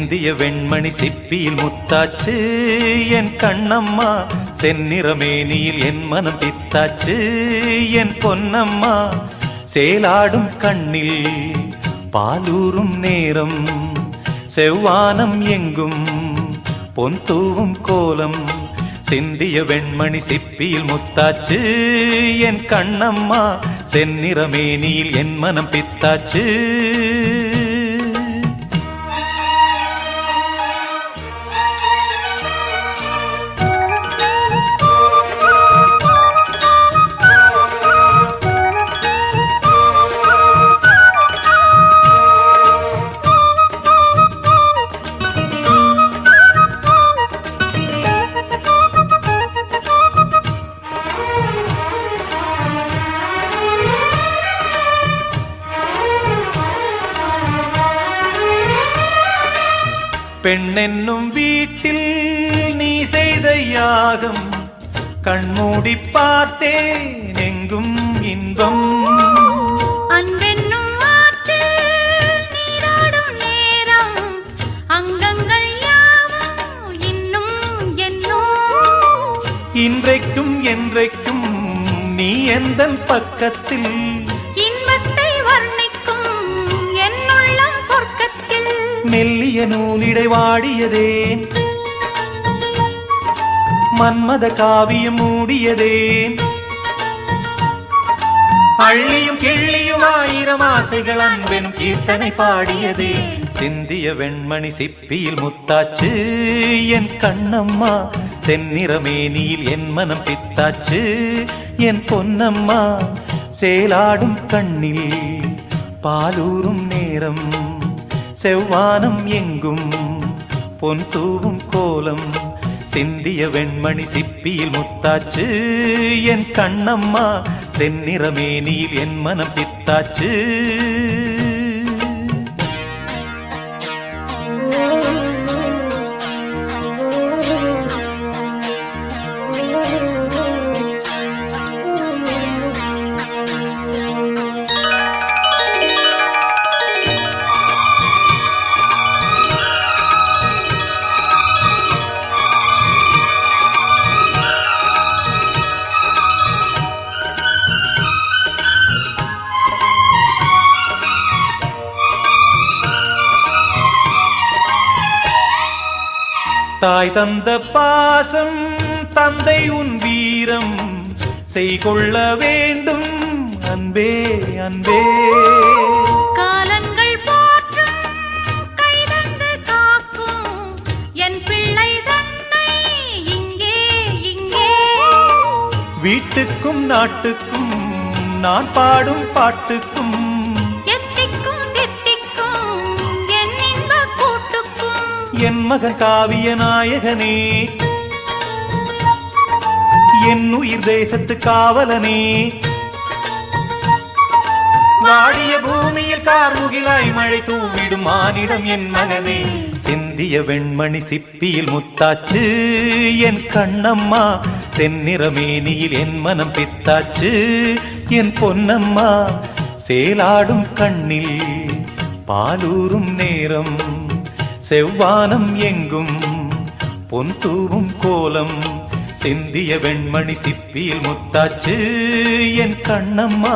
சிந்திய வெண்மணி சிப்பியில் முத்தாச்சு என் கண்ணம்மா, செந்நிறமேனியில் என் மனம் பித்தாச்சு என் பொன்னம்மா. சேலாடும் கண்ணில் பாலூரும் நேரம், செவ்வானம் எங்கும் பொன் தூவும் கோலம். சிந்திய வெண்மணி சிப்பியில் முத்தாச்சு என் கண்ணம்மா, செந்நிறமேனியில் என் மனம் பித்தாச்சு. பெண்ணென்னும் வீட்டில் நீ செய்த யாகம், கண்மூடி பார்த்தேன் எங்கும் இன்பம். அன்பென்னும் ஆற்றில் நீராடும் நேரம், அங்கங்கள் யாவும் இன்னும் என்னும். இன்றைக்கும் என்றைக்கும் நீ எந்தன் பக்கத்தில், இன்பத்தை வர்ணிக்கும் என்னுள்ளம் சொர்க்கத்தில். மெல்லிய நூலிடை வாடியதேன், மன்மத காவியம் மூடியதேன். அள்ளியும் கிள்ளியும் ஆயிரம் ஆசைகள் அன்பெனும் கீர்த்தனை பாடியதே. சிந்திய வெண்மணி சிப்பியில் முத்தாச்சு என் கண்ணம்மா, செந்நிறமேனியில் என் மனம் பித்தாச்சு என் பொன்னம்மா. சேலாடும் கண்ணில் பாலூரும் நேரம், செவ்வானம் எங்கும் பொன் தூவும் கோலம். சிந்திய வெண்மணி சிப்பியில் முத்தாச்சு என் கண்ணம்மா, செந்நிறமேனியில் என் மனம் பித்தாச்சு. தாய் தந்த பாசம் தந்தை உன் வீரம், செய்கொள்ள வேண்டும் அன்பே அன்பே. காலங்கள் போற்றும் கைதந்து காக்கும் என் பிள்ளை தன்னை இங்கே இங்கே. வீட்டுக்கும் நாட்டுக்கும் நான் பாடும் பாட்டுக்கும், என் மகன் காவிய நாயகனே, என் உயிர் தேசத்து காவலனே. வாடிய பூமியில் கார்முகிலாய் மழை தூவிடும் மானிடம் என் மகனே. சிந்திய வெண்மணி சிப்பியில் முத்தாச்சு என் கண்ணம்மா, செந்நிறமேனியில் என் மனம் பித்தாச்சு என் பொன்னம்மா. சேலாடும் கண்ணில் பாலூரும் நேரம், செவ்வானம் எங்கும் பொன் தூவும் கோலம். சிந்திய வெண்மணி சிப்பியில் முத்தாச்சு என் கண்ணம்மா,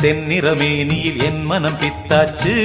செந்நிறமேனியில் என் மனம் பித்தாச்சு.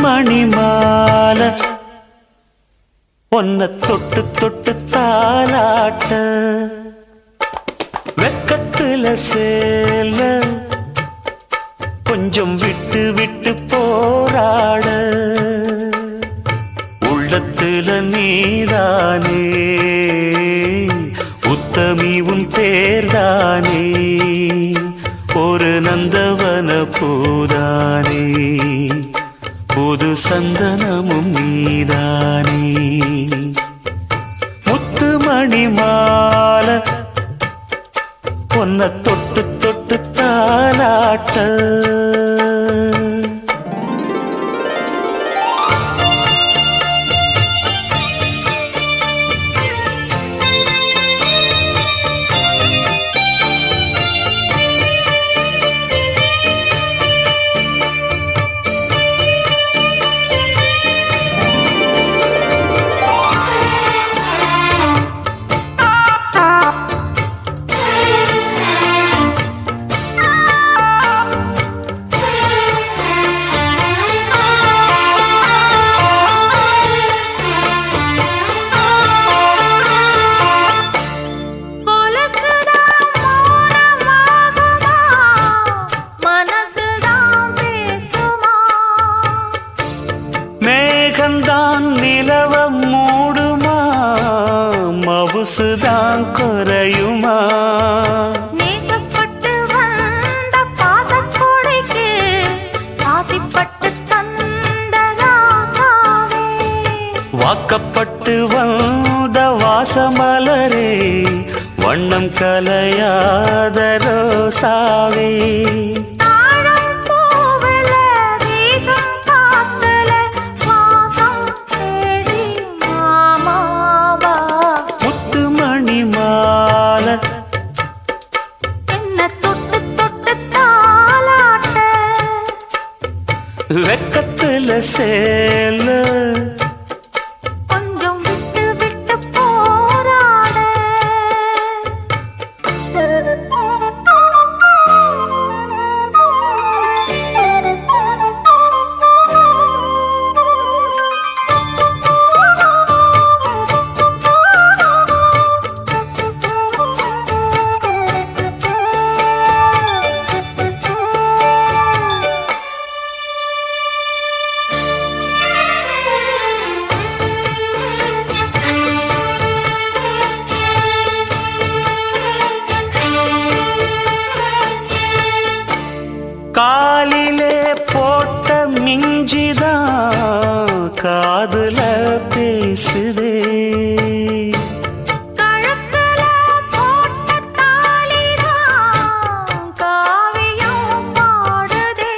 மணிமால பொன்ன தொட்டு தொட்டு தாலாட்ட, வெக்கத்துல சேல கொஞ்சம் விட்டு விட்டு போராட. உள்ளத்துல நீதானே உத்தமி உன் பேர்தானே, ஒரு நந்தவன நந்தவன பூதானே புது சந்தனமும் நீதானே முத்துமணி மாலை பொன்ன தொட்டு தொட்டு தாலாட்ட மவுசுதான் குறையுமா நேசப்பட்டு வந்த பாசக்கோடைக்கு ஆசிப்பட்டு தந்த ராசாவே வாக்கப்பட்டு வந்த வாசமலரே வண்ணம் கலையாத ரோசாவே வெக்கத்துல சேல கொஞ்சம் விட்டு விட்டு போராட காலிலே போட்ட மிஞ்சிதான் காதுல பேசுதே கழுத்துல போட்ட தாலிதான் காவியம் பாடுதே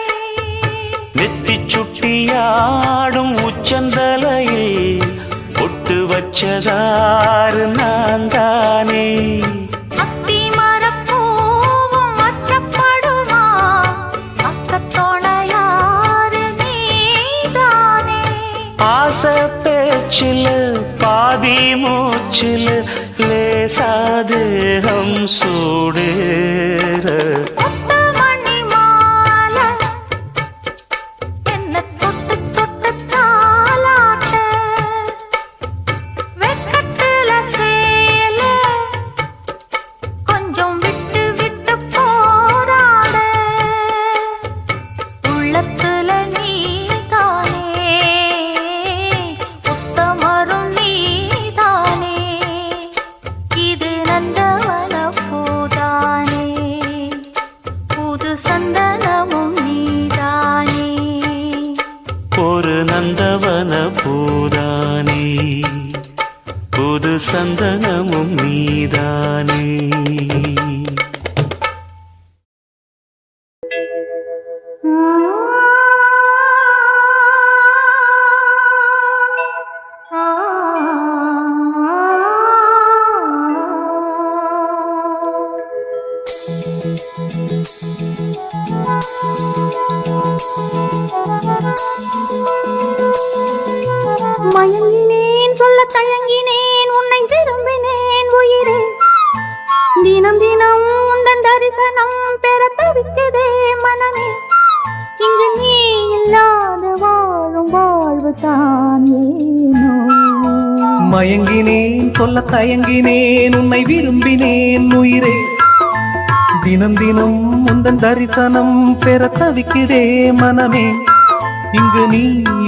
நெத்தி சுட்டியாடும் உச்சந்தலையில் பொட்டு வச்சதாறு நான் தானே பேச்சில் பாதி மூச்சில் லேசாதேகம் சூடேற நந்தவன பூதானே புது சந்தனமும் நீதானே மயங்கினேன் சொல்ல தயங்கினேன் உன்னை விரும்பினேன் உயிரே தினம் தினம் உந்தன் தரிசனம் பெற தவிக்குதே மனமே இங்கு நீ இல்லாத வாழும் வாழ்வு தான் ஏனோ மயங்கினேன் சொல்ல தயங்கினேன் உன்னை விரும்பினேன் உயிரே தினம் தினம் உந்தன் தரிசனம் பெற தவிக்குதே மனமே இங்கு நீ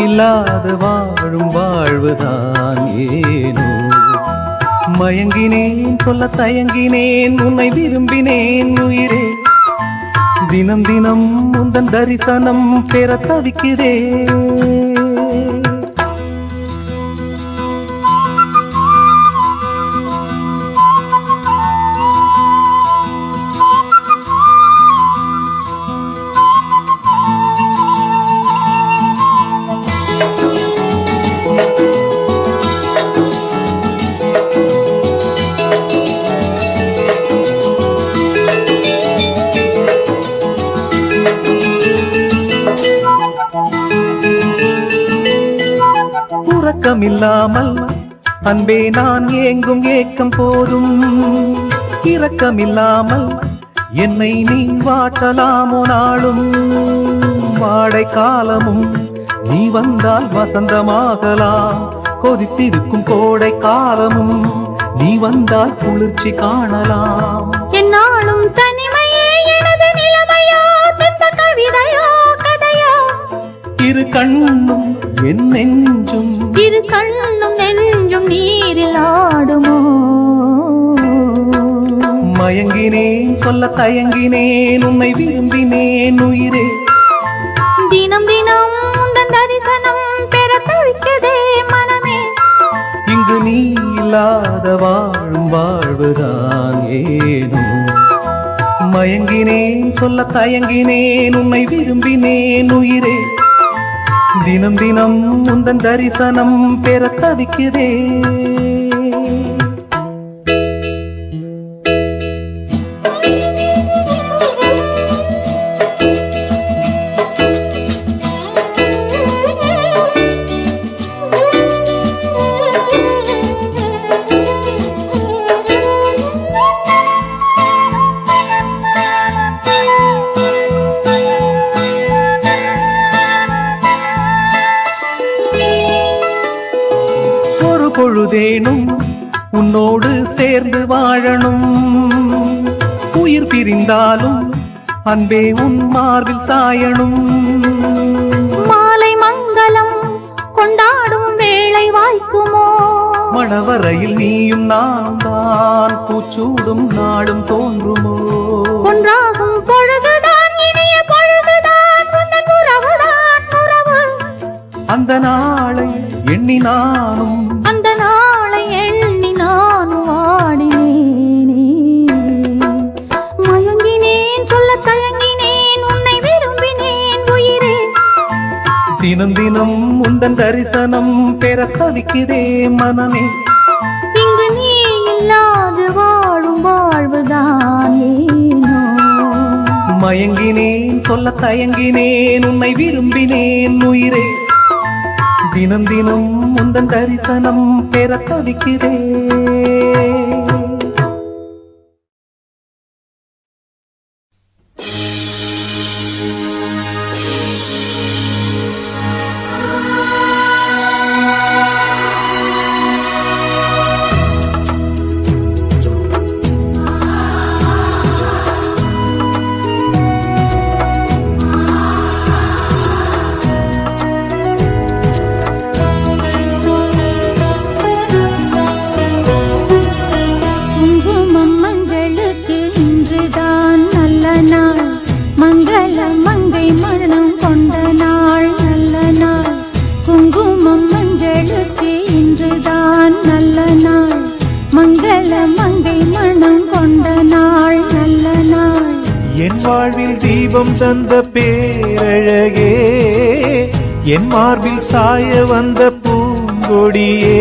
இல்லாத வாழும் வாழ்வுதான் ஏனோ மயங்கினேன் சொல்ல தயங்கினேன் உன்னை விரும்பினேன் உயிரே தினம் தினம் உந்தன் தரிசனம் பெற தவிக்கிறே. இரக்கமில்லாமல் அன்பே நான் ஏங்கும் ஏக்கம் போதும். இரக்கமில்லாமல் என்னை நீ வாட்டலாமோ நாளும். வாடை காலமும் நீ வந்தால் வசந்தமாகலாம். கொதித்திருக்கும் கோடை காலமும் நீ வந்தால் குளிர்ச்சி காணலாம். என்னாலும் தனிமையே எனது நிலைமையோ, துன்ப கவிதையோ கதையோ. இரு கண்ணும் என் நெஞ்சும், இரு கண்ணும் நெஞ்சும் நீரில் ஆடுமோ. மயங்கினேன் சொல்ல தயங்கினேன் உன்னை விரும்பினேன் உயிரே. தினம் தினம் உந்தன் தரிசனம் பெற தவிக்குதே மனமே. இங்கு நீ இல்லாத வாழும் வாழ்வுதான் ஏனோ. மயங்கினேன் சொல்ல தயங்கினேன் உன்னை விரும்பினேன் உயிரே. தினம் தினம் உந்தன் தரிசனம் பெற தவிக்கிறே. பொழுதேனும் உன்னோடு சேர்ந்து வாழணும். உயிர் பிரிந்தாலும் அன்பே உன் மார்பில் சாயணும். மாலை மங்களம் கொண்டாடும் வேளை வாய்க்குமோ. மணவரையில் நீயும் நானும் தான் பூச்சூடும் நாடும் தோன்றுமோ. ஒன்றாகும் பொழுதுதான் இனிய பொழுதுதான் உந்தன் உறவுதான் உறவு. அந்த நாளை எண்ணி நானும், அந்த நாளை எண்ணி நானும் ஆடினேனே. மயங்கினேன் சொல்ல தயங்கினேன் உன்னை விரும்பினேன் உயிரே. தினம் தினம் உந்தன் தரிசனம் பெற தவிக்கிறே மனமே. இங்கு நீ இல்லாது வாழும் வாழ்வுதான் ஏனோ. மயங்கினேன் சொல்ல தயங்கினேன் உன்னை விரும்பினேன் உயிரே. தினம் தினம் உந்தன் தரிசனம் பெற தவிக்கிறே. என் வாழ்வில் தீபம் தந்த பேரழகே, என் மார்பில் சாய வந்த பூங்கொடியே,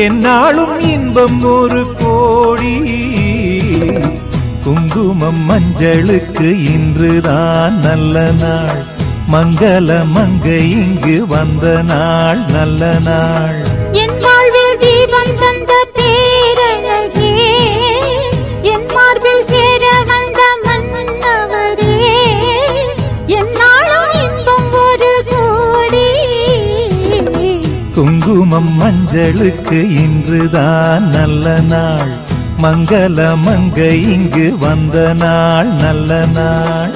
என்னாலும் இன்பம் ஒரு கோடி. குங்குமம் மஞ்சளுக்கு இன்றுதான் நல்ல நாள், மங்கள மங்கை இங்கு வந்த நாள் நல்ல நாள். என் வாழ்வில் தீபம் தந்த பேரழகே, என் மார்பில் சேர வந்த மன்னவரே, என்னாலும் இன்பம் ஒரு கோடி. குங்குமம் மஞ்சளுக்கு இன்றுதான் நல்ல நாள், மங்கள மங்கை இங்கு வந்த நாள் நல்ல நாள்.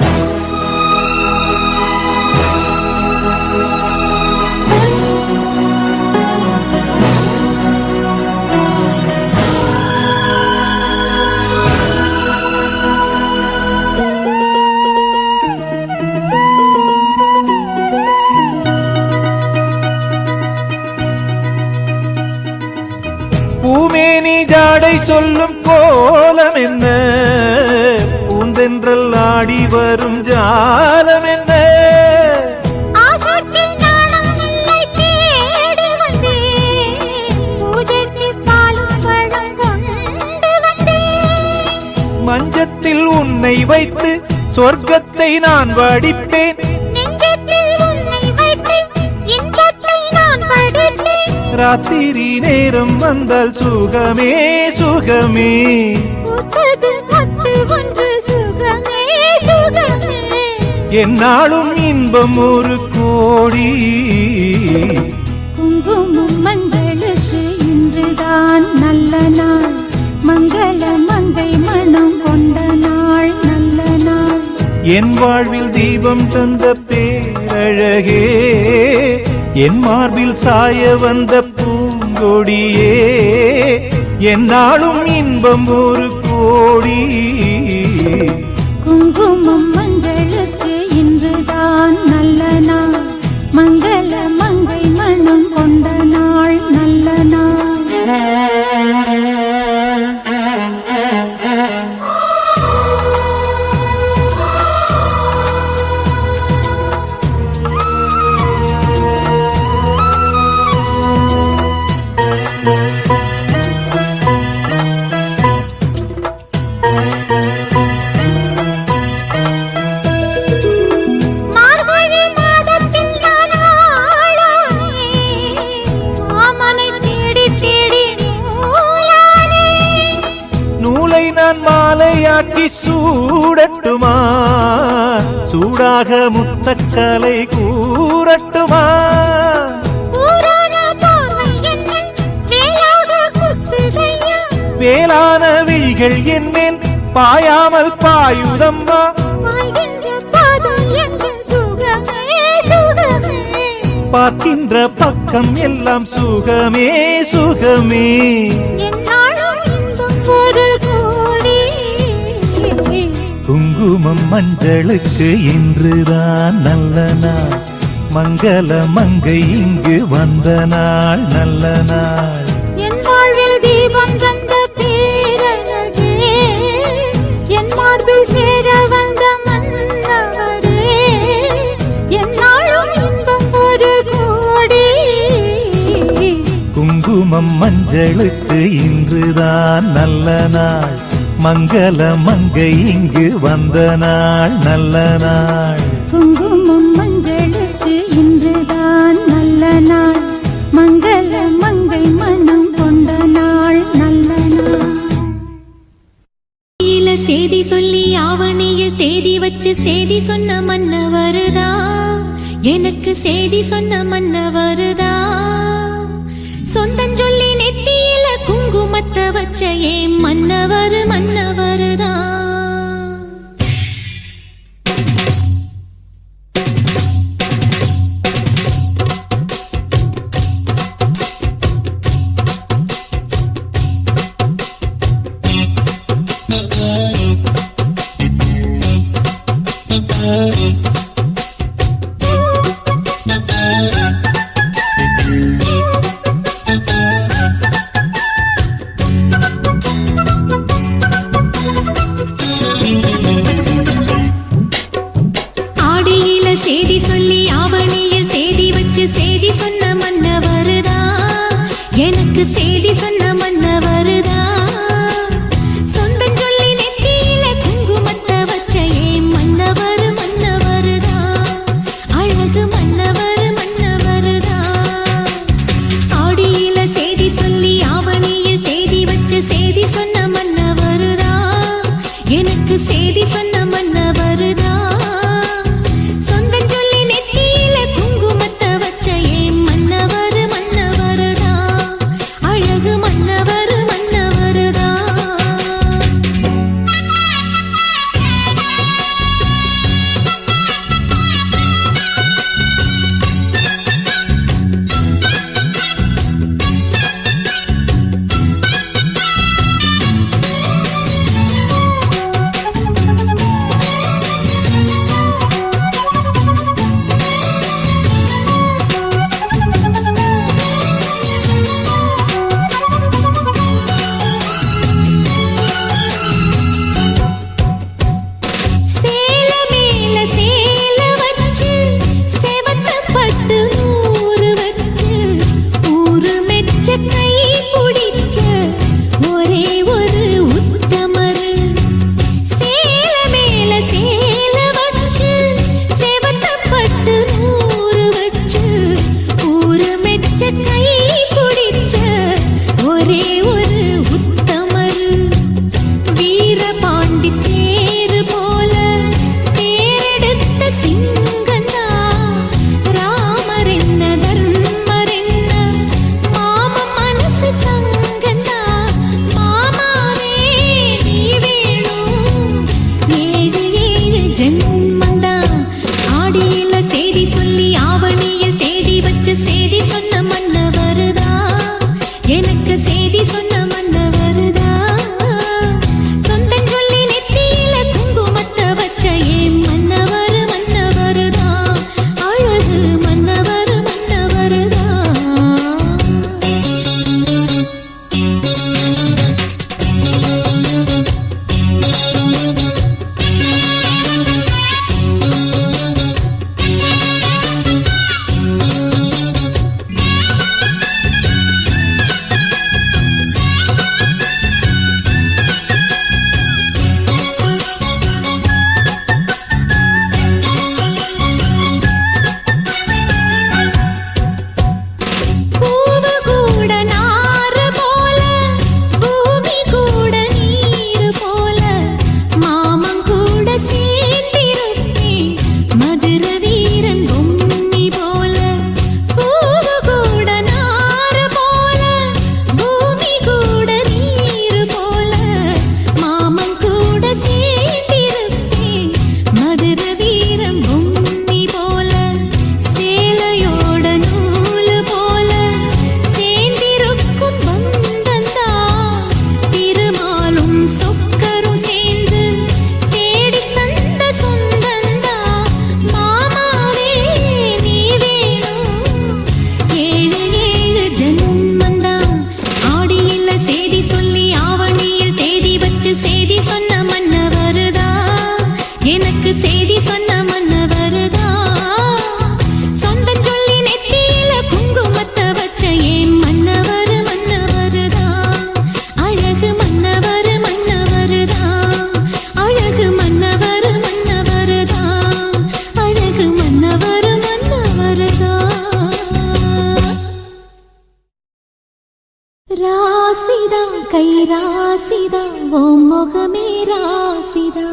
பூமேனி ஜாடை சொல்லும் கோலம் என்ன, பூந்தென்றல் ஆடி வரும் ஜாலம் என்ன. ஆசைக்கு நாணம் இல்லை தேடி வந்தேன், பூஜைக்கு பாலும் பழம் கொண்டு வந்தேன். மஞ்சத்தில் உன்னை வைத்து சொர்க்கத்தை நான் வடிப்பேன், நெஞ்சத்தில் உன்னை வைத்து இன்பத்தை நான் படிப்பேன். ராத்திரி நேரம் வந்தால் சுகமே சுகமே. பூத்தது பட்டு ஒன்று சுகமே சுகமே. என்னாலும் இன்பம் ஒரு கோடி. குங்குமம் மங்களுக்கு இன்றுதான் நல்ல நாள், மங்கள மங்கை மனம் கொண்ட நாள் நல்ல நாள். என் வாழ்வில் தீபம் தந்த பேரழகே, என் மார்பில் சாய வந்த பூங்கொடியே, என்னாலும் இன்பம் ஒரு கோடி. குங்குமம் மங்களுக்கு இன்றுதான் நல்ல நாள், மங்கள மங்கை மனம் கொண்ட நாள் நல்ல நாள். மார்கழி மாதத்தில் நான் ஆளானேன், மாமனை தேடி தேடி நூலானேன். நூலை நான் மாலையாக்கி சூடட்டுமா, சூடாக முத்தக்கலை கூறட்டுமா. ஊரான பார்வை என்னை வேலாக குத்துதையா, வேளான விழிகள் என்மேல் பாயாமல் பாயுதம்மா. வாழ்கின்ற பாதம் எங்கு சுகமே சுகமே. பார்க்கின்ற பக்கம் எல்லாம் சுகமே சுகமே. என்னாலும் இன்பம் ஒரு கோடி. குங்குமம் மஞ்சளுக்கு இன்றுதான் நல்ல நாள், மங்கள மங்கை இங்கு வந்த நாள் நல்ல நாள். என் வாழ்வில் தீபம் தந்த பேரழகே, என் மார்பில் சேர வந்த மன்னவரே, என்னாலும் இன்பம் ஒரு கோடி. குங்குமம் மஞ்சளுக்கு இன்றுதான் நல்ல நாள், மங்கள மங்கை இங்கு வந்த நாள் நல்ல நாள். குங்குமம் மங்களுக்கு இன்றுதான் நல்ல நாள், மங்கள மங்கை மனம் கொண்ட நாள் நல்ல நாள். செய்தி சொல்லி ஆவணியில் தேதி வச்சு செய்தி சொன்ன மன்னவருதா, எனக்கு செய்தி சொன்ன மன்னவருதா. சொந்தம் சொல்லி நெத்தியில குங்குமத்தை வச்ச ஏன் மன்னவர் மன்னவருதா. செய்தி சொன்ன மன்னவருதா. சொந்தம் சொல்லி நெத்தியில குங்குமத்தை வச்ச ஏன் மன்னவர் மன்னவருதா. அழகு மன்னவர் மன்னவருதா. ஆடியில செய்தி சொல்லி ஆவணியில் தேதி வச்சு செய்தி சொன்ன மன்னவருதா. எனக்கு செய்தி சொன்ன மன்னவருதா. சொந்தம் சொல்லி நெத்தியில குங்குமத்தை வச்ச ஏன் மன்னவர் மன்னவருதா. அழகு மன்னவர் மன்னவர் செய்தி சொன்ன மன்னவருதா சொந்தம் சொல்லி நெத்தியில குங்குமத்தை வச்ச ஏன் மன்னவர் மன்னவருதா அழகு மன்னவர் மன்னவருதா பூவு கூட நாறு போல பூமி கூட நீர் போல மாமன் கூட சேர்ந்திருப்பேன் மதுர வீரன் பொம்மி போல பூவு கூட நாறு போல பூமி கூட நீர் போல மாமன் கூட சேர்ந்திருப்பேன் மதுர வீரன் பொம்மி போல சேலையோட நூல் போல சேர்ந்திருக்கும் பந்தந்தா திருமாலும் சொக்கரும் சேர்ந்து தேடி தந்த சொந்தந்தா மாமாவே நீ வேணும் ஏழு ஏழு ஜன்மந்தான் ஆடியில செய்தி சொல்லி ஆவணியில் தேதி வச்சு செய்தி சொன்ன மன்னவருதா எனக்கு செய்தி சொன்ன மன்னவருதா சொந்தம் சொல்லி நெத்தியில குங்குமத்தை வச்ச ஏன் மன்னவர் மன்னவருதா அழகு மன்னவர் மன்னவருதா அழகு மன்னவர் மன்னவருதா அழகு மன்னவர் மன்னவருதா ராசிதா கை ராசிதா ஓ முகமே ராசிதா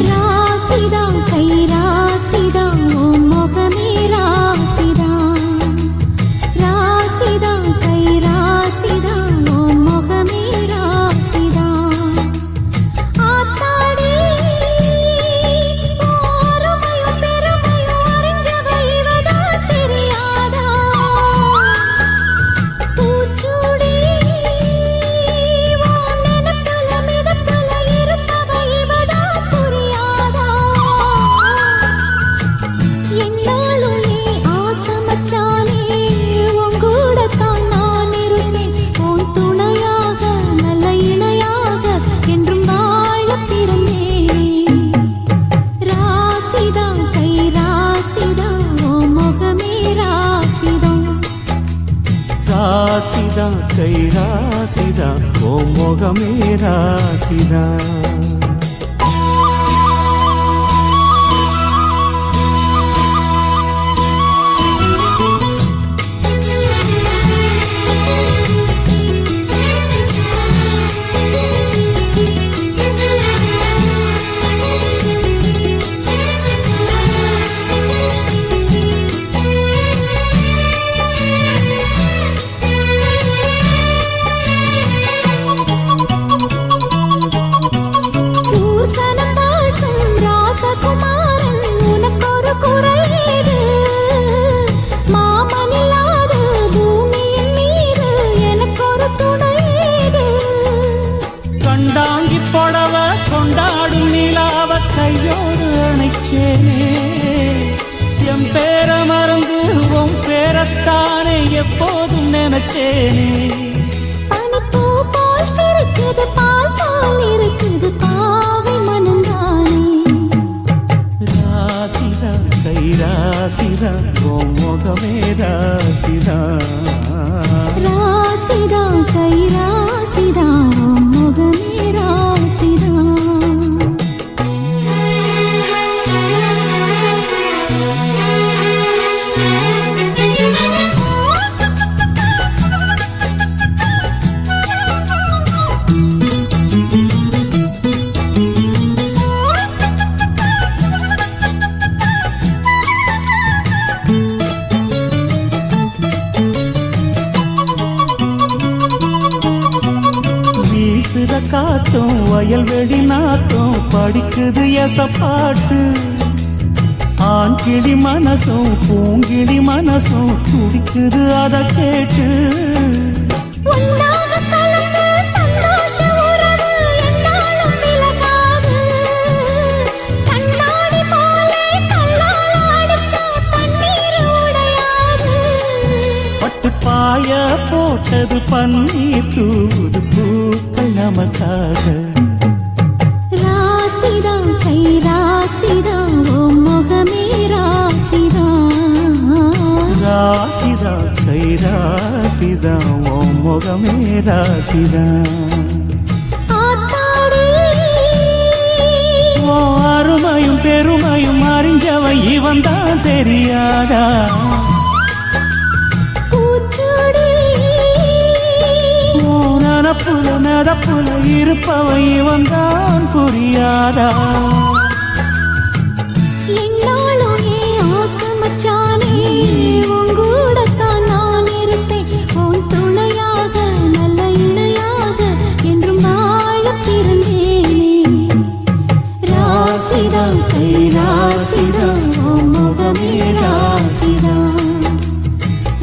ராசிதா கை ராசிதா ஓ முகமே ராசிதா ராசிதா கை ராசிதா ஓ முகமே ராசிதா ஆத்தாடி ஓருமையும் பெருமையும் அறிஞ்சவ இவதா தெரியாதா பூச்சூடி ஓ நினைப்புல மிதப்புல இருப்பவ இவதா புரியாதா என்னாலும் நீ ஆசமச்சானே உன் கூடத்தான் நான் இருப்பேன் உன் துணையாக நல்ல இணையாக என்றும் வாழ பிறந்தேன் ராசிதா கை ராசிதா ஓ முகமே ராசிதா ராசிதா கை ராசிதா ஓ முகமே ராசிதா பூசணம் வாழ்த்தும் ராசகுமாரன் உனக்கொரு குறையீடு மாமனில்லாத பூமியின் மீது எனக்கொரு துணையீடு கண்டாங்கி புடவ கொண்டாடும் நிலாவ கையோடு அணைச்சேனே என் பேர மறந்து உன் பேரத்தானே எப்போதும் நினைச்சேனே பனிப்பூ போல் சிரிக்குது பால் போல் இருக்குது பாவை மனந்தானே ராசிதா கை ராசிதா ஓ முகமே ராசிதா ராசிதா கை ராசிதா ஓ முகமே ராசிதா வீசுற காத்தும் வயல்வெளி நாத்தும் படிக்குது எசப்பாட்டு ஆண் கிளி மனசும் பூங்கிளி மனசும் துடிக்குது அத கேட்டு ஒன்னாக கலந்து சந்தோஷ உறவு என்னாலும் விலகாது கண்ணாடி போலே கல்லால் அடிச்சா தண்ணீர் உடையாது பட்டு பாய போட்டது பன்னீர் தூது பூக்கள் நமக்காக ராசிதான் கை ராசிதான் ஓ முகமே ராசிதான் ராசிதா கை ராசிதா ஓ முகமே ராசிதா ஆத்தாடி ஓ அருமையும் பெருமையும் அறிஞ்சவ இவன் தான் தெரியாதா பூச்சூடி ஓ நனப்புல நதப்புல இருப்பவ இவன் தான் புரியாதா என்னாலும் ஏன் ஆசை மச்சானே உன் கூடத்தான் நான் இருப்பேன் உன் துணையாக நல்ல இணையாக என்றும் வாழ பிறந்தேனே ராசிதா கை ராசிதா ஓ முகமே ராசிதா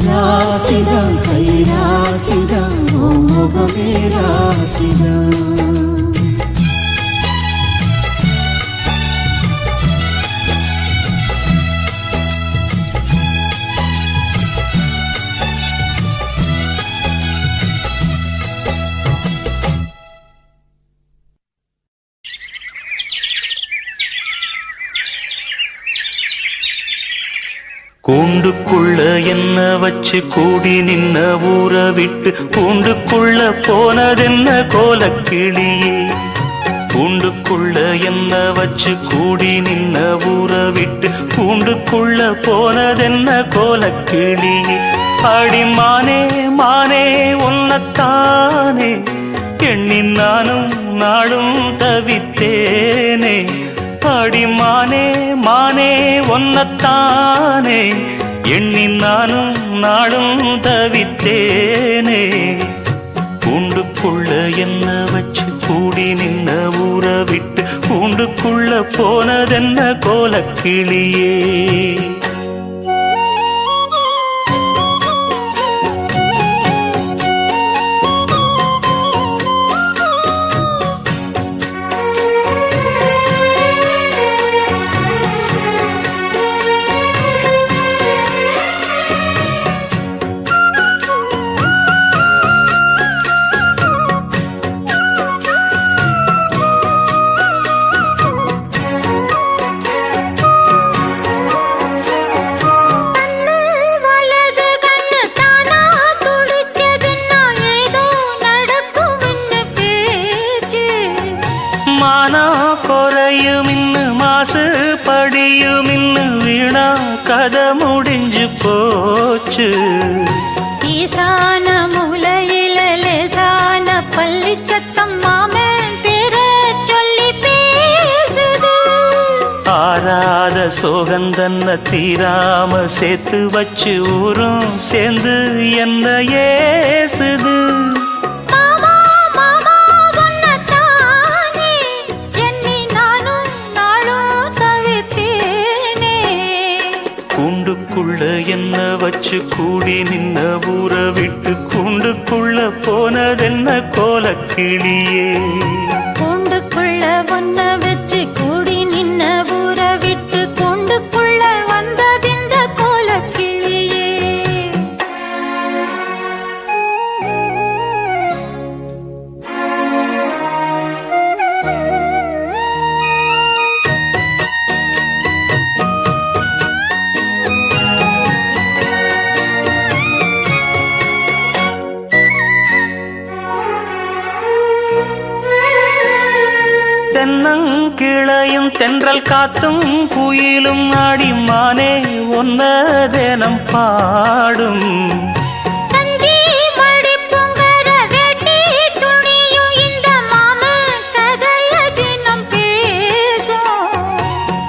ராசிதா கை ராசிதா ஓ முகமே ராசிதா கூண்டுக்குள்ள என்ன வச்சு கூடி நின்ன ஊற விட்டு கூண்டுக்குள்ள போனதென்ன கோலக்கிளியே கூண்டுக்குள்ள என்ன வச்சு கூடி நின்ன ஊற விட்டு கூண்டுக்குள்ள போனதென்ன கோலக்கிளியே அடிமானே மானே உன்னத்தானே எண்ணி நானும் நாளும் தவித்தேனே அடிமானே மானே ஒன்னத்தானே எண்ணி நானும் நாளும் தவித்தேனே கூண்டுக்குள்ள என்ன வச்சு கூடி நின்ன ஊற விட்டு கூண்டுக்குள்ள போனதென்ன கோலக்கிளியே கதை முடிஞ்சு போச்சு ஈசான மூலையில லேசான பள்ளி சத்தம் மாமன் பேர சொல்லி பேசுது ஆறாத சோகந்தன்ன தீராம சேர்த்து வச்சு ஊரும் சேர்ந்து என்ன ஏசுது என்ன வச்சு கூடி நின்ன ஊற விட்டு கூண்டுக்குள்ள போனதென்ன கோலக்கிளியே கூண்டுக்குள்ள ஒன்ன வச்சு கூடி நின்ன ஊற விட்டு கூண்டுக்குள்ள வந்ததிந்த கோலக்கிளியே தென்னங்கிளையும் தென்றல் காத்தும் குயிலும் ஆடிமானே ஒன்ன தினம் பாடும்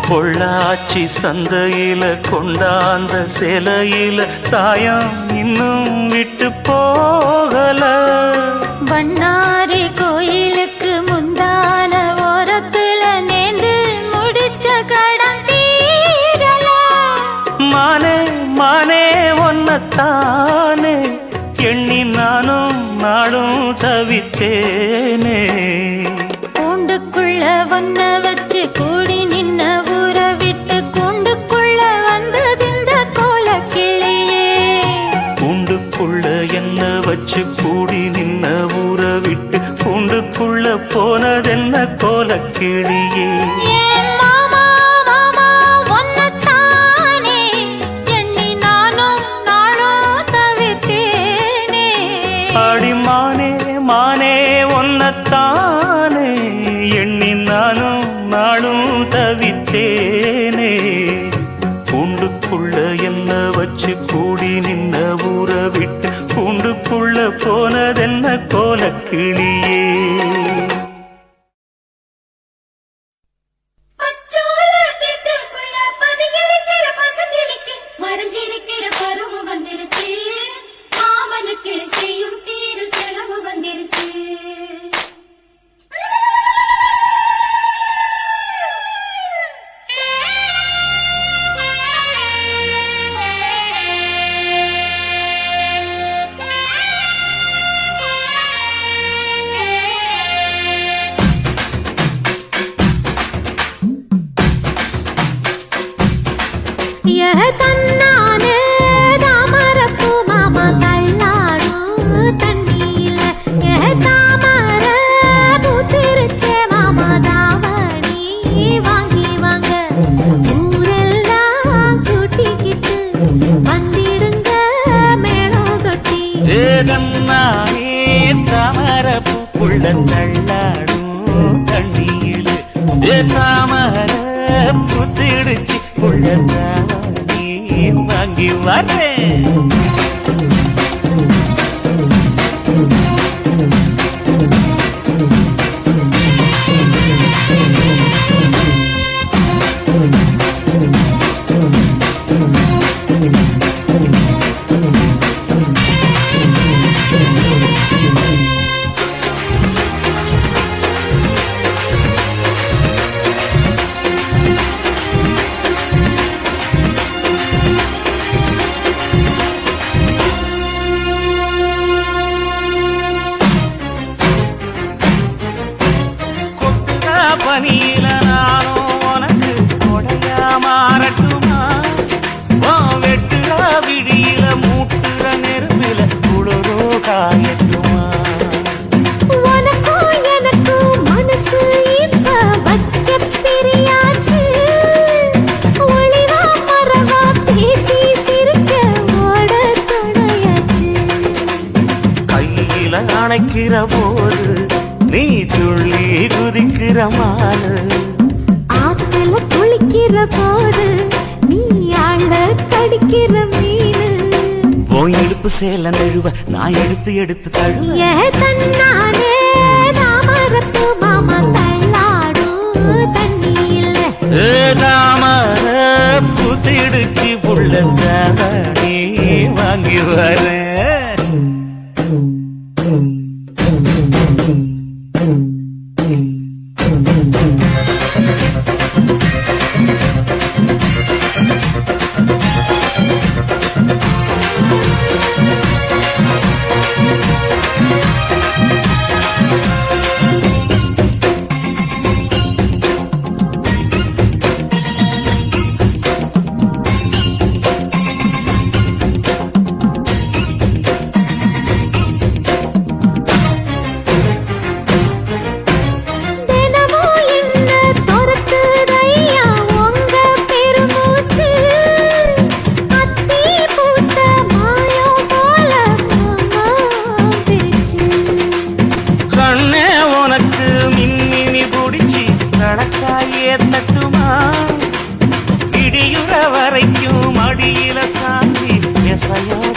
பொள்ளாச்சி சந்தையில கொண்டாந்த சிலையில சாயம் இன்னும் விட்டு போகல பண்ணாரி கோயில் ஒன்னத்தானே எண்ணி நானும் நாளும் தவித்தேனே. கூண்டுக்குள்ள ஒன்ன வச்சு கூடி நின்ன ஊற விட்டு கூண்டுக்குள்ள வந்ததிந்த கோலக்கிளியே. கூண்டுக்குள்ள என்ன வச்சு கூடி நின்ன ஊற விட்டு கூண்டுக்குள்ள போனதென்ன கோலக்கிளியே. ஏன் மாமா மாமா ஒன்னத்தானே எண்ணி நானும் நாளும் தவித்தேனே. ஆடி மானே மானே ஒன்னத்தானே எண்ணி நானும் நாளும் தவித்தேனே. கூண்டுக்குள்ள என்ன வச்சு கூடி நின்ன ஊற விட்டு கூண்டுக்குள்ள போனதென்ன கோலக்கிளியே. மறைஞ்சிருக்கிற பருவம் வந்துருச்சு, மாமனுக்கு செய்யும் சீரு செலவு வந்துருச்சு. தன்னானே தாமரப்பூ மாமா தள்ளாடும் தண்ணியில. தாமர பூத்திருச்சே மாமா தாவணி வாங்கி வாங்க. ஊரெல்லாம் கூட்டிக்கிட்டு வந்திடுங்க மேளம் கொட்டி. ஏதன்னானே தாமரப்பூக்குள்ள தள்ளாடும் தண்ணியில் தாமர புத்திடுச்சு உள்ளதானே வாங்கி வரேன். பனியில நானும் உனக்கு கொடையா மாறட்டுமா? வெட்டுற விடியில மூட்டுற நெருப்பில குளிரோ காயட்டுமா? உனக்கும் எனக்கும் மனசு இப்ப வைக்க பிரியாச்சு. ஒளிவா மரவா பேசி சிரிக்க ஓட துணையாச்சு. கையில அணைக்கிற போது நீ துள்ளி குதிக்கிற மானு. ஆத்துல குளிக்கிற போது நீ ஆள கடிக்கிற மீனு. போய் இடுப்பு சேல நழுவ நான் எடுத்து எடுத்து தழுவ. தன்னானே தாமரப்பூ மாமா தள்ளாடும் தண்ணியில. தாமர புத்திடுச்சு புள்ள தாவணி வாங்கி வரேன்.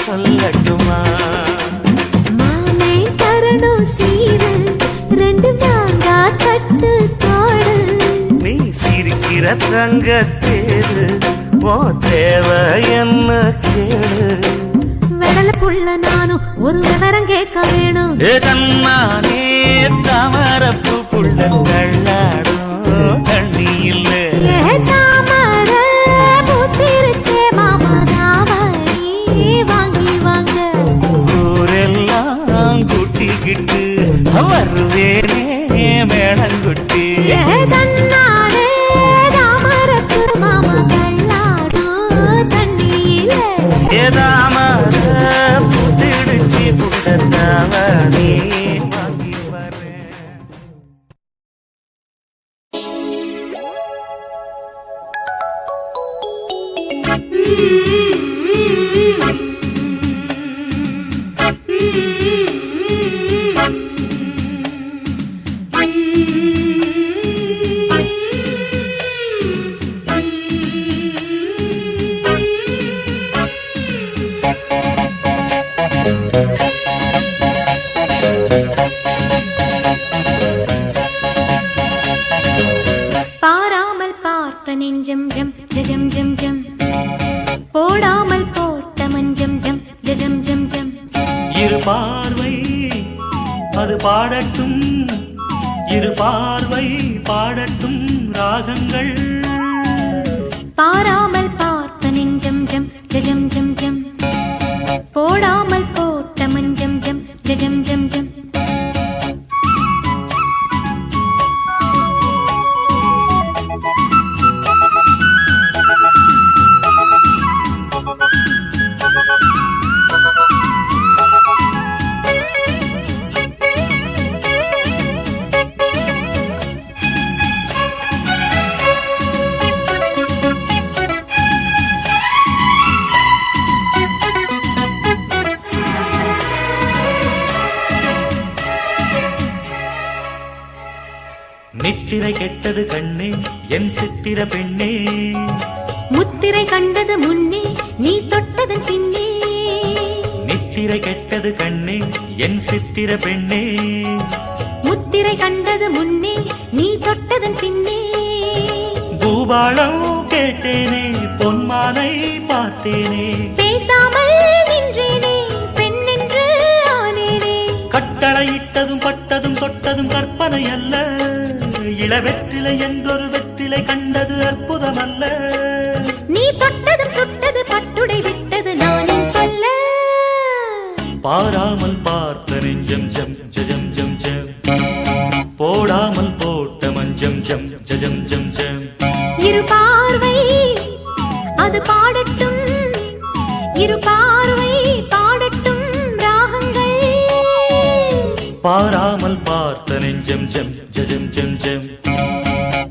சொல்லட்டுமா? மாமே தரணும் சீரு, ரெண்டு மாங்கா தட்டு தோடு. நீ சிரிக்கிற தங்கத்தேரு, ஓ தேவை என்ன கேளு. வெடலுக்குள்ள நானும் ஒரு விவரம் கேட்க வேணும். கண்ணானே தாமரப்பு புள்ள தள்ளாடும் தண்ணி இல்லை. தாமர பூத்திருச்சே மாமா தாவணி வாங்கி வருவேனே மேளங்குட்டி தன்னாலே தாமரத்து மாமா தள்ளாடும் தண்ணியில ஏதாமர புதிடுச்சி புட்டத்தாவணி வாங்கி வரேன். பாராமல் பார்த்த நெஞ்சம் ஜம் ஜம் ஜம் ஜம் போடாமல் போட்ட மஞ்சம் ஜம் ஜம் ஜம் ஜம் இரு பார்வை அது பாடட்டும், இரு பார்வை பாடட்டும் ராகங்கள். பாராமல் பார்த்த நெஞ்சம் ஜம் ஜம் ஜம் ஜம் போடாமல் போட்ட மஞ்சம் ஜம் ஜம் ஜம் ஜம் நித்திரை கெட்டது கண்ணே என் சித்திர பெண்ணே, முத்திரை கண்டது முன்னே நீ தொட்டது பின்னே. நித்திரை கெட்டது கண்ணே என் சித்திர பெண்ணே, முத்திரை கண்டது முன்னே நீ தொட்டதன் பின்னே. பூபாளம் கேட்டேனே பொன்மானை பார்த்தேனே, பேசாமல் நின்றேனே பெண் என்று ஆனேனே. கட்டளையிட்டதும் பட்டதும் தொட்டதும் கற்பனை அல்ல, இளவெற்றிலை என்றொரு வெற்றிலை கண்டது அற்புதம் அல்ல. நீ தொட்டதும் சுட்டது பட்டுடை விட்டது நானே சொல்ல. பாராமல் பார்த்த நெஞ்சம் ஜம் ஜம் ஜம் ஜம் போடாமல் போட்ட மஞ்சம் ஜம் ஜம் ஜம் ஜம். இரு பார்வை அது பாடட்டும், இரு பார்வை பாடட்டும் ராகங்கள். பாராமல் பார்த்த நெஞ்சம் ஜம் ஜம் ஜம் ஜம்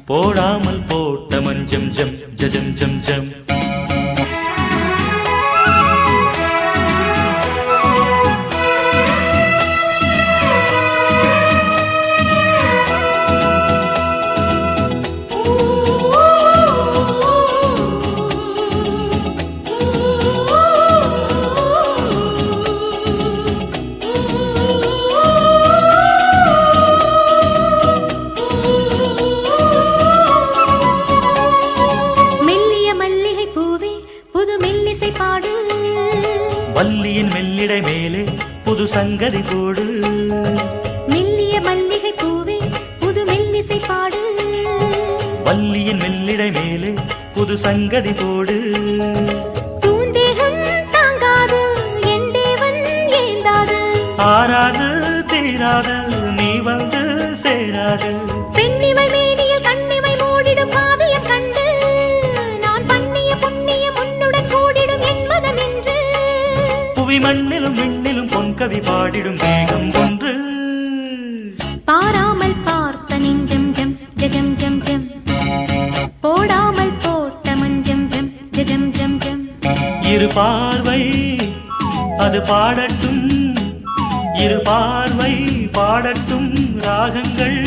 போடாமல் போட்ட மஞ்சம் ஜம் ஜம் ஜம் ஜம். வள்ளியின் மெல்லிடை மேலே புது சங்கதி போடு, மெல்லிய மல்லிகை பூவே புது மெல்லிசை பாடு. வள்ளியின் மெல்லிடை மேலே புது சங்கதி போடு. தூந்தேகம் தாங்காது என் தேவன் ஏந்தாது, ஆறாது தீராது நீ வந்து சேராது. பெண்ணிமை மேனியில் கண்ணிமை மூடிடும் காவியம் கண்டு நான் பண்ணிய புண்ணியம் உன்னுடன் கூடிடும் என் மனம் என்று. புவி மண்ணிலும் விண்ணிலும் பொன்கவி பாடிடும் வேகம் ஒன்று. பாராமல் பார்த்த நெஞ்சம் ஜம் ஜம் ஜம் ஜம் போடாமல் போட்ட மஞ்சம் ஜம் ஜம் ஜம் ஜம். இரு பார்வை அது பாடட்டும், இரு பார்வை பாடட்டும் ராகங்கள்.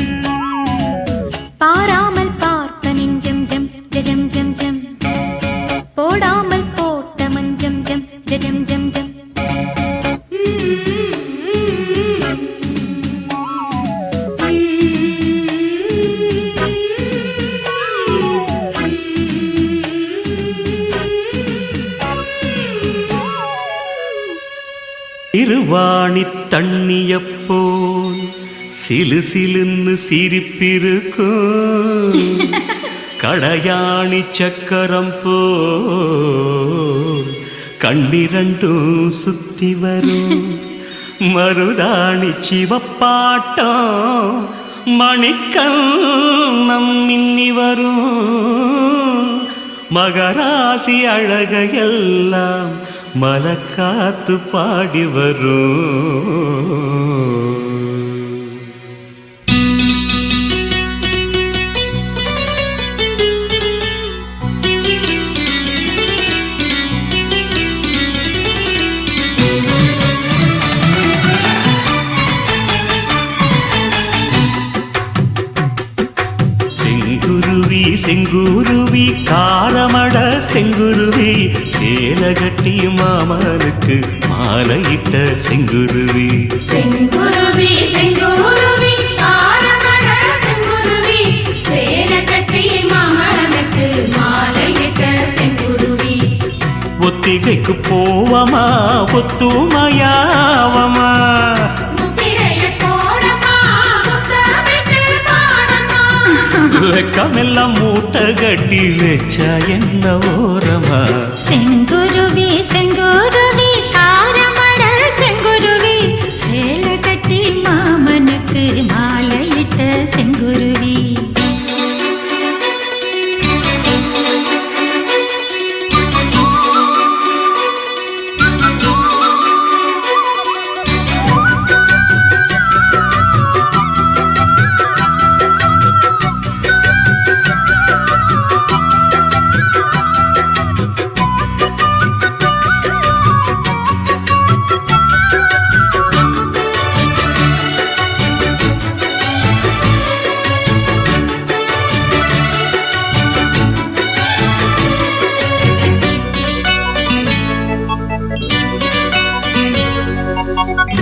பாராமல் பார்த்த நெஞ்சம் ஜம் ஜம் ஜம் ஜம் போடாமல் போட்ட மஞ்சம் ஜம் ஜம் ஜம் ஜம். திருவாணி தண்ணியப்போல் சிலு சிலுன்னு சிரிப்பிருக்கும், கடையாணி சக்கரம் போல் கண்ணிரண்டும் சுத்தி வரும். மருதாணி சிவப்பாட்டம் மணிக்கண்ணம் மின்னி வரும் மகராசி அழகையெல்லாம் மலக்காத்து பாடி வரும். செங்குருவி செங்குருவி காரமட செங்குருவி சேலகட்டி மாமனுக்கு மாலையிட்ட செங்குருவி. செங்குருவி செங்குருவி காரமட செங்குருவி சேலகட்டி மாமனுக்கு மாலையிட்ட செங்குருவி. ஒத்திகைக்கு போவமா ஒத்துமையாவமா வெக்கமெல்லாம் மூட்டை கட்டி வச்சா என்ன ஓரமா. செங்குருவி செங்குருவி காரமட செங்குருவி சேல கட்டி மாமனுக்கு மாலையிட்ட செங்குருவி.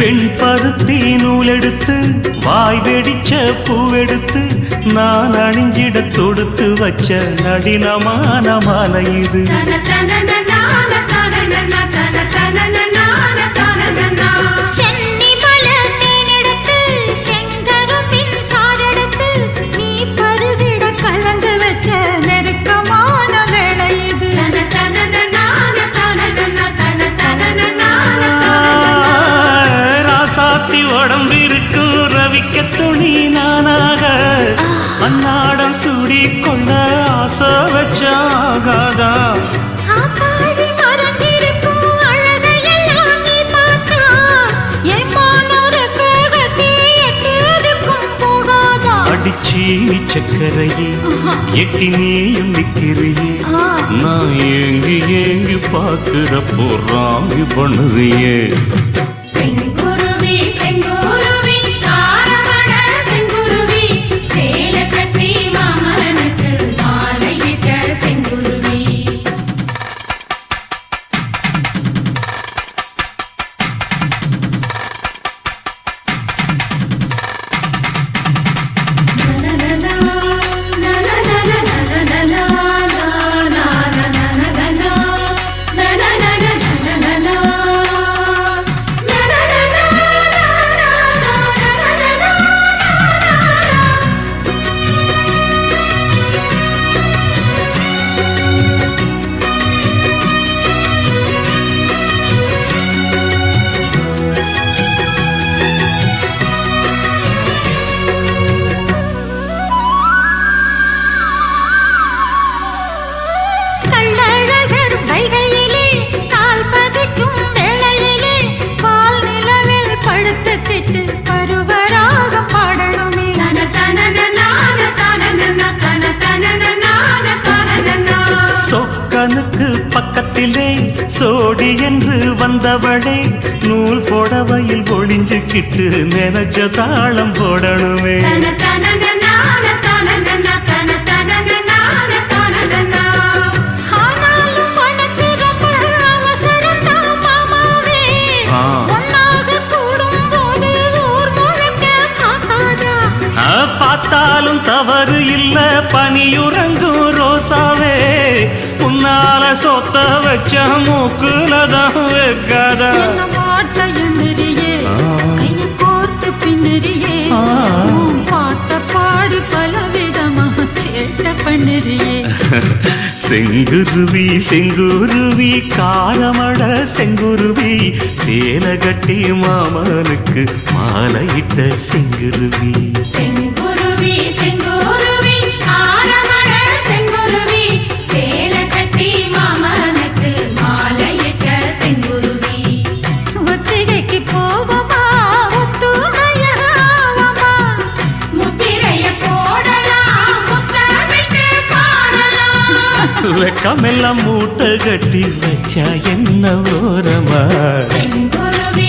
பெண் பருத்தி நூலெடுத்து வாய் வெடிச்ச பூவெடுத்து நான் அணிஞ்சிட தொடுத்து வச்ச நடினமான மாலை இது. உடம்பிருக்கும் ரவிக்க துணி நானாக அன்னாடம் சூடி கொண்ட ஆசை வச்சாகாதா. அடிச்சீனி சக்கரையே எட்டி நீயும் நிக்கிறியே நான் ஏங்கி ஏங்கி பாக்குறப்போ ராங்கி பண்ணுறியே. செங்குருவி செங்குருவி காரமட செங்குருவி சேலகட்டி மாமனுக்கு மாலையிட்ட செங்குருவி. சொக்கனுக்கு பக்கத்திலே சோடி என்று வந்தவளே நூல் போடவையில் ஒளிஞ்சுக்கிட்டு நினைச்ச தாளம் போடணுமே. பார்த்தாலும் தவறு இல்ல பனியுறங்கும் ரோசாவே உன்னால சொத்த வச்ச மூக்குலதான் வைக்காதா. செங்குருவி செங்குருவி காரமட செங்குருவி சேலை கட்டி மாமனுக்கு மாலையிட்ட செங்குருவி செங்குருவி செங்குருவி காரமட செங்குருவி சேலை கட்டி மாமனுக்கு மாலையிட்ட செங்குருவி ஒத்திகைக்கு போவோமா ஒத்துமையாவோமா முத்திரைய போடலாம் முத்தமிட்டு பாடலாம் வெக்கமெல்லாம் மூட்டை கட்டி வச்சா என்ன ஓரமா செங்குருவி